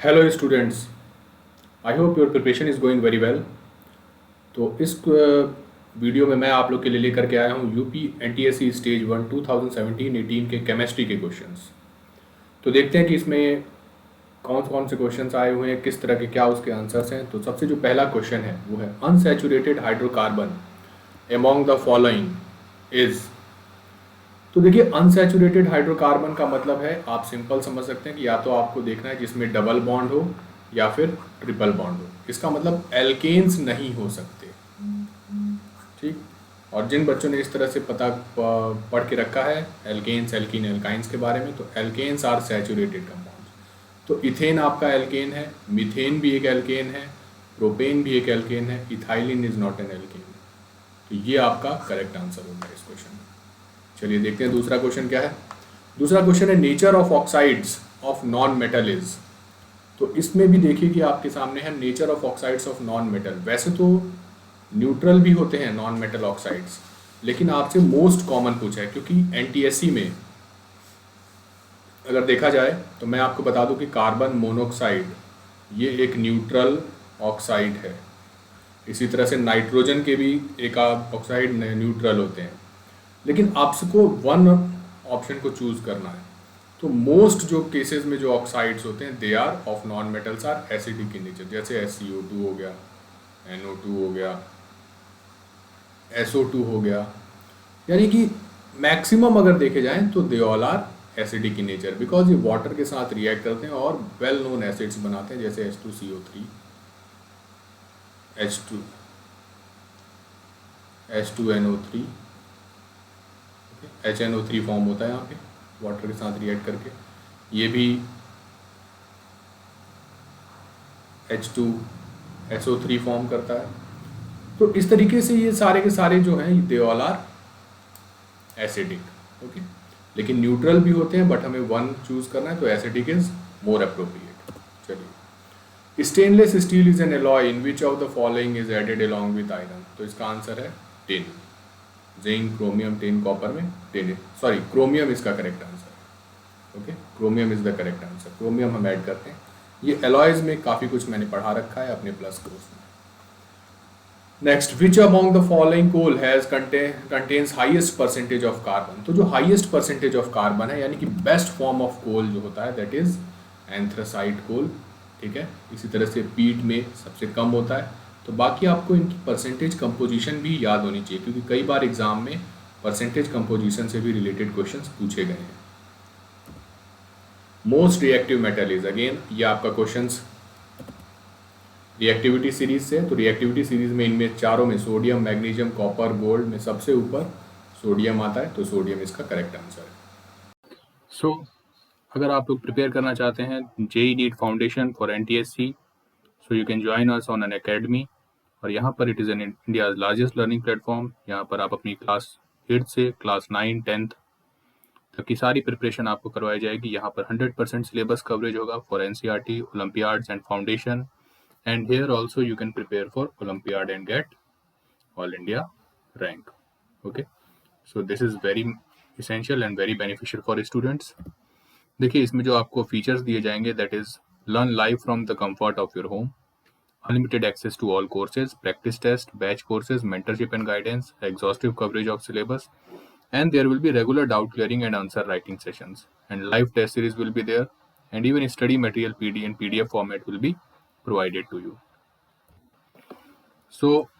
Hello students, I hope your preparation is going very well. तो इस video में मैं आप लोग के लिए लेकर के आया हूँ यूपी एनटीएससी स्टेज 1 2017-18 के केमिस्ट्री के क्वेश्चंस। तो देखते हैं कि इसमें कौन कौन से क्वेश्चंस आए हुए हैं, किस तरह के क्या उसके आंसर्स हैं। तो सबसे जो पहला क्वेश्चन है वो है unsaturated hydrocarbon among the following is. तो देखिए, अनसैचुरेटेड हाइड्रोकार्बन का मतलब है, आप सिंपल समझ सकते हैं कि या तो आपको देखना है जिसमें डबल बॉन्ड हो या फिर ट्रिपल बॉन्ड हो। इसका मतलब एल्केन्स नहीं हो सकते। ठीक। और जिन बच्चों ने इस तरह से पढ़ के रखा है एल्केन्स एल्कीन एल्काइंस के बारे में, तो एल्केन्स आर सैचुरेटेड कंपाउंड्स। तो इथेन आपका एल्केन है, मीथेन भी एक एल्केन है, प्रोपेन भी एक एल्केन है, ethylene is not an alkane. तो ये आपका करेक्ट आंसर होगा इस क्वेश्चन में। चलिए देखते हैं दूसरा क्वेश्चन क्या है। दूसरा क्वेश्चन है nature of oxides of non metal is. तो इसमें भी देखिए कि आपके सामने है nature of oxides of non metal. वैसे तो न्यूट्रल भी होते हैं नॉन मेटल ऑक्साइड्स, लेकिन आपसे मोस्ट कॉमन पूछा है क्योंकि एनटीएससी में अगर देखा जाए तो मैं आपको बता दूं कि कार्बन मोनोऑक्साइड ये एक न्यूट्रल ऑक्साइड है। इसी तरह से नाइट्रोजन के भी एक ऑक्साइड न्यूट्रल होते हैं, लेकिन आपको वन ऑप्शन को चूज करना है। तो मोस्ट जो केसेस में जो ऑक्साइड्स होते हैं they are of non metals are acidic in nature, जैसे SCO2 हो गया, NO2 हो गया, SO2 हो गया। यानी कि मैक्सिमम अगर देखे जाएं तो they all are acidic in nature, because ये वाटर के साथ रिएक्ट करते हैं और वेल नोन एसिड्स बनाते हैं, जैसे H2CO3, H2 H2NO3, HNO3 form होता है यहाँ पे वाटर के साथ रिएक्ट करके। ये भी H2SO3 फॉर्म करता है। तो इस तरीके से ये सारे के सारे जो हैं they all are acidic. Okay, लेकिन न्यूट्रल भी होते हैं, बट हमें वन चूज करना है, तो एसिडिक इज मोर अप्रोप्रिएट। चलिए, stainless steel is an alloy in which of the following is added along with iron. तो इसका आंसर है tin. Zinc, chromium, tin, copper में टिन, सॉरी क्रोमियम इसका करेक्ट आंसर है। Okay, chromium is the correct answer. Chromium हम add करते हैं। ये एलॉयज में काफ़ी कुछ मैंने पढ़ा रखा है अपने प्लस कोर्स में। Next, which among the following coal has contains highest percentage of carbon. तो जो हाईएस्ट परसेंटेज ऑफ कार्बन है, यानी कि बेस्ट फॉर्म ऑफ कोल जो होता है, दैट इज एंथ्रासाइट कोल। ठीक है, इसी तरह से पीट में सबसे कम होता है। तो बाकी आपको इनकी परसेंटेज कंपोजिशन भी याद होनी चाहिए, क्योंकि कई बार एग्जाम में परसेंटेज कंपोजिशन से भी रिलेटेड क्वेश्चंस पूछे गए हैं। Most reactive metal is, again ये आपका क्वेश्चंस रिएक्टिविटी सीरीज से। तो रिएक्टिविटी सीरीज में इनमें चारों में सोडियम, मैग्नीशियम, कॉपर, गोल्ड में सबसे ऊपर सोडियम आता है, तो सोडियम इसका करेक्ट आंसर है। सो अगर आप लोग प्रिपेयर करना चाहते हैं JEE NEET foundation for NTSE, so you can join us on Unacademy. और यहाँ पर it is an India largest learning platform. यहाँ पर आप अपनी क्लास 8 से क्लास 9, 10th तक की सारी प्रिपरेशन आपको करवाई जाएगी। यहाँ पर 100% सिलेबस कवरेज होगा for NCERT, Olympiads and foundation. And here also you can prepare for Olympiad and get All India rank. Okay, so this is very essential and very beneficial for students. देखिए, इसमें जो आपको features दिए जाएंगे, that is learn live from the comfort of your home, unlimited access to all courses, practice test, batch courses, mentorship and guidance, exhaustive coverage of syllabus, and there will be regular doubt clearing and answer writing sessions, and live test series will be there, and even study material PD and PDF format will be provided to you.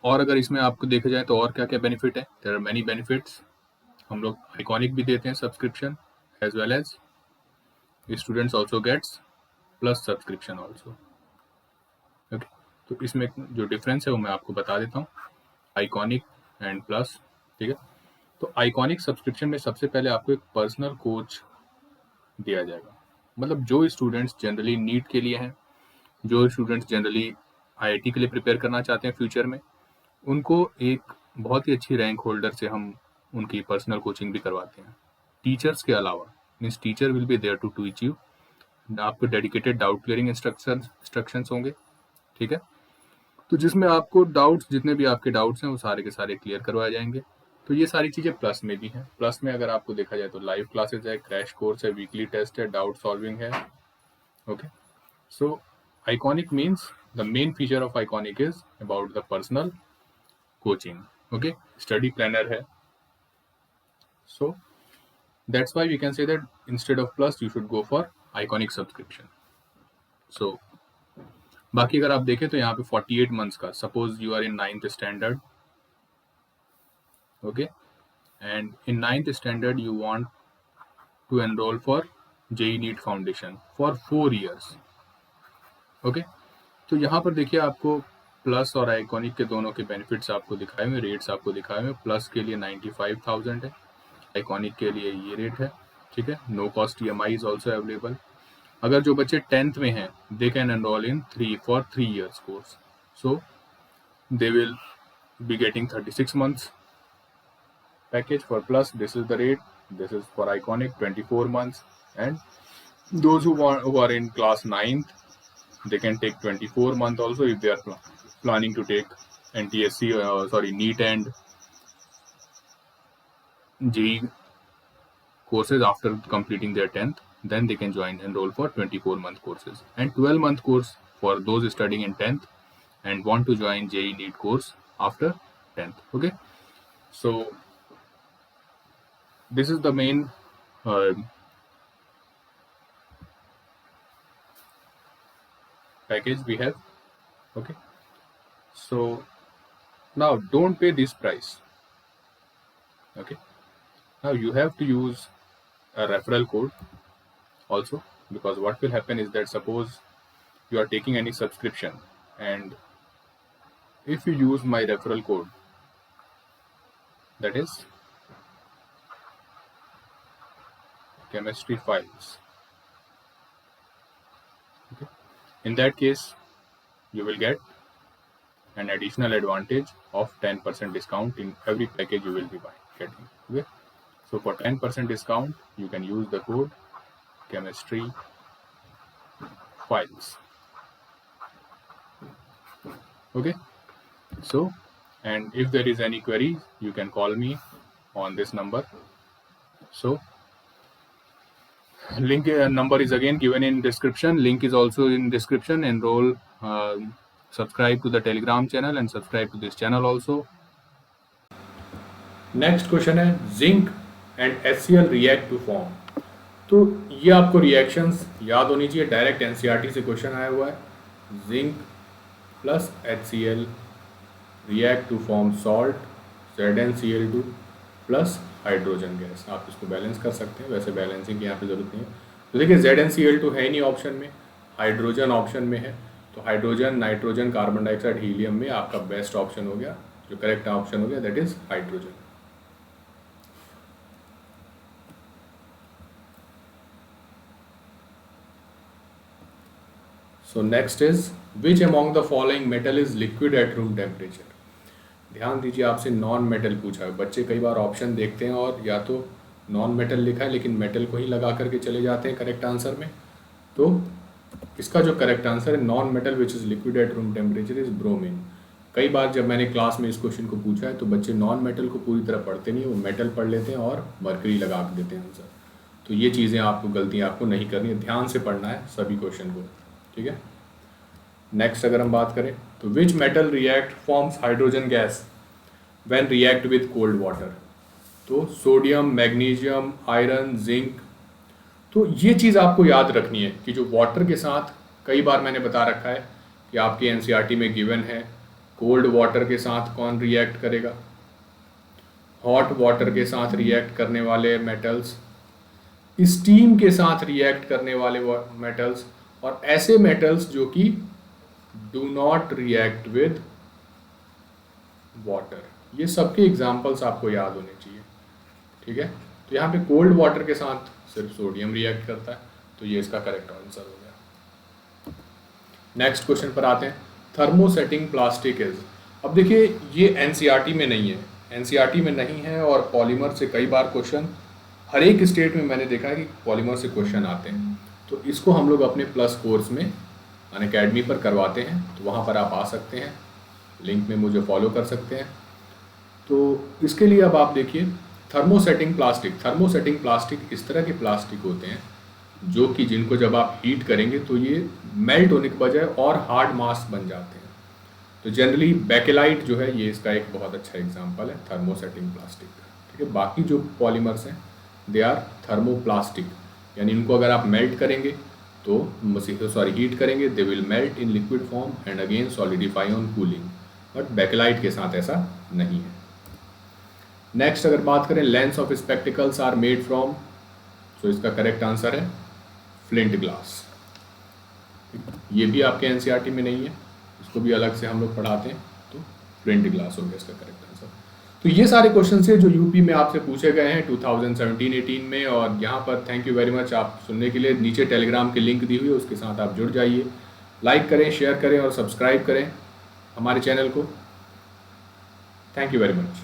और अगर इसमें आपको देखा जाए तो और क्या क्या बेनिफिट है, देयर आर मेनी बेनिफिट्स। हम लोग आइकॉनिक भी देते हैं subscription, as well as students also gets plus subscription also. Okay, तो इसमें जो डिफरेंस है वो मैं आपको बता देता हूँ, आइकॉनिक एंड प्लस। ठीक है, तो आइकॉनिक सब्सक्रिप्शन में सबसे पहले आपको एक पर्सनल कोच दिया जाएगा। मतलब जो स्टूडेंट्स जनरली नीट के लिए हैं, जो स्टूडेंट्स जनरली IIT के लिए प्रिपेयर करना चाहते हैं फ्यूचर में, उनको एक बहुत ही अच्छी रैंक होल्डर से हम उनकी पर्सनल कोचिंग भी करवाते हैं टीचर्स के अलावा। Means teacher will be there to teach you, आपको डेडिकेटेड डाउट क्लियरिंग इंस्ट्रक्शंस होंगे। ठीक है, तो जिसमें आपको डाउट्स, जितने भी आपके डाउट्स हैं वो सारे के सारे क्लियर करवाए जाएंगे। तो ये सारी चीज़ें प्लस में भी हैं। प्लस में अगर आपको देखा जाए तो लाइव क्लासेज है, क्रैश कोर्स है, वीकली टेस्ट है, डाउट सॉल्विंग है। Okay, so Iconic means the main feature of Iconic is about the personal coaching. Okay, study planner है. So that's why we can say that instead of plus you should go for Iconic subscription. So बाकी अगर आप देखें तो यहाँ पे 48 months का, suppose you are in 9th standard, okay, and in 9th standard you want to enroll for JEE NEET Foundation for 4 years, okay. तो यहाँ पर देखिए आपको प्लस और आइकॉनिक के दोनों के बेनिफिट्स आपको दिखाए हुए, रेट्स आपको दिखाए हुए. प्लस के लिए 95,000 है, आइकॉनिक के लिए ये रेट है, ठीक है. No cost EMI is also available. अगर जो बच्चे 10th में हैं they can enrol in 3 years course, so they will be getting 36 months package. For plus this is the rate, this is for Iconic 24 months, and those who are in class 9th they can take 24 month also if they are planning to take NTSC NEET and JEE courses after completing their 10th. Then they can enroll for 24-month courses, and 12-month course for those studying in 10th and want to join JEE NEET course after 10th. Okay, so this is the main package we have. Okay, so now don't pay this price. Okay, now you have to use a referral code also, because what will happen is that suppose you are taking any subscription, and if you use my referral code, that is chemistry files, okay, in that case you will get an additional advantage of 10% discount in every package you will be getting. Okay, so for 10% discount you can use the code chemistry files. Okay, so and if there is any query you can call me on this number. So link number is again given in description, link is also in description. Enroll, subscribe to the Telegram channel and subscribe to this channel also. Next question है zinc and HCl react to form. तो ये आपको reactions याद होनी चाहिए, direct NCERT से question आया हुआ है. Zinc plus HCl react to form salt ZnCl2 plus hydrogen gas. आप इसको बैलेंस कर सकते हैं, वैसे बैलेंसिंग की यहाँ पे ज़रूरत नहीं है. तो देखिए ZnCl2 है ही नहीं ऑप्शन में, हाइड्रोजन ऑप्शन में है, तो hydrogen, nitrogen, carbon dioxide, helium में आपका बेस्ट ऑप्शन हो गया, जो करेक्ट ऑप्शन हो गया that is hydrogen. So next is which among the following metal is liquid at room temperature. ध्यान दीजिए, आपसे नॉन मेटल पूछा है. बच्चे कई बार ऑप्शन देखते हैं और या तो नॉन मेटल लिखा है लेकिन मेटल को ही लगा करके चले जाते हैं करेक्ट आंसर में. तो इसका जो करेक्ट आंसर है non metal which is liquid at room temperature is bromine. कई बार जब मैंने क्लास में इस क्वेश्चन को पूछा है तो बच्चे नॉन मेटल को पूरी तरह पढ़ते नहीं, वो मेटल पढ़ लेते हैं और मरकरी लगा देते हैं आंसर. तो ये चीज़ें आपको गलतियाँ आपको नहीं करनी है, ध्यान से पढ़ना है सभी क्वेश्चन को. ठीक है, नेक्स्ट अगर हम बात करें तो which metal react forms hydrogen gas when react with cold water. तो सोडियम, मैग्नीशियम, आयरन, जिंक. तो ये चीज़ आपको याद रखनी है कि जो वाटर के साथ, कई बार मैंने बता रखा है कि आपके NCERT में गिवन है कोल्ड वाटर के साथ कौन रिएक्ट करेगा, हॉट वाटर के साथ रिएक्ट करने वाले मेटल्स, स्टीम के साथ रिएक्ट करने वाले मेटल्स, और ऐसे मेटल्स जो कि do not react with water. ये सबके एग्जाम्पल्स आपको याद होने चाहिए. ठीक है, तो यहाँ पे कोल्ड वाटर के साथ सिर्फ सोडियम रिएक्ट करता है, तो ये इसका करेक्ट आंसर हो गया. नेक्स्ट क्वेश्चन पर आते हैं. Thermosetting plastic is. अब देखिए ये NCERT में नहीं है, NCERT में नहीं है, और पॉलीमर से कई बार क्वेश्चन हर एक स्टेट में मैंने देखा है कि पॉलीमर से क्वेश्चन आते हैं. तो इसको हम लोग अपने प्लस कोर्स में अनअकैडमी पर करवाते हैं, तो वहाँ पर आप आ सकते हैं, लिंक में मुझे फॉलो कर सकते हैं. तो इसके लिए अब आप देखिए थर्मोसेटिंग प्लास्टिक. थर्मोसेटिंग प्लास्टिक इस तरह के प्लास्टिक होते हैं जो कि जिनको जब आप हीट करेंगे तो ये मेल्ट होने के बजाय और हार्ड मास बन जाते हैं। तो जनरली बेकेलाइट जो है ये इसका एक बहुत अच्छा एग्जांपल है थर्मोसेटिंग प्लास्टिक का। ठीक है, बाकी जो पॉलीमर्स हैं दे आर थर्मोप्लास्टिक, यानी इनको अगर आप मेल्ट करेंगे तो हीट करेंगे they will melt in liquid form and again solidify on cooling, but bakelite के साथ ऐसा नहीं है। नेक्स्ट अगर बात करें lens of spectacles are made from, तो इसका करेक्ट आंसर है फ्लिंट ग्लास। ये भी आपके एनसीईआरटी में नहीं है, इसको भी अलग से हम लोग पढ़ाते हैं, तो फ्लिंट ग्लास हो गया इसका करेक्ट आंसर। तो ये सारे क्वेश्चन से जो यूपी में आपसे पूछे गए हैं 2017-18 में, और यहाँ पर थैंक यू वेरी मच आप सुनने के लिए। नीचे टेलीग्राम की लिंक दी हुई है, उसके साथ आप जुड़ जाइए, लाइक करें, शेयर करें और सब्सक्राइब करें हमारे चैनल को। Thank you very much.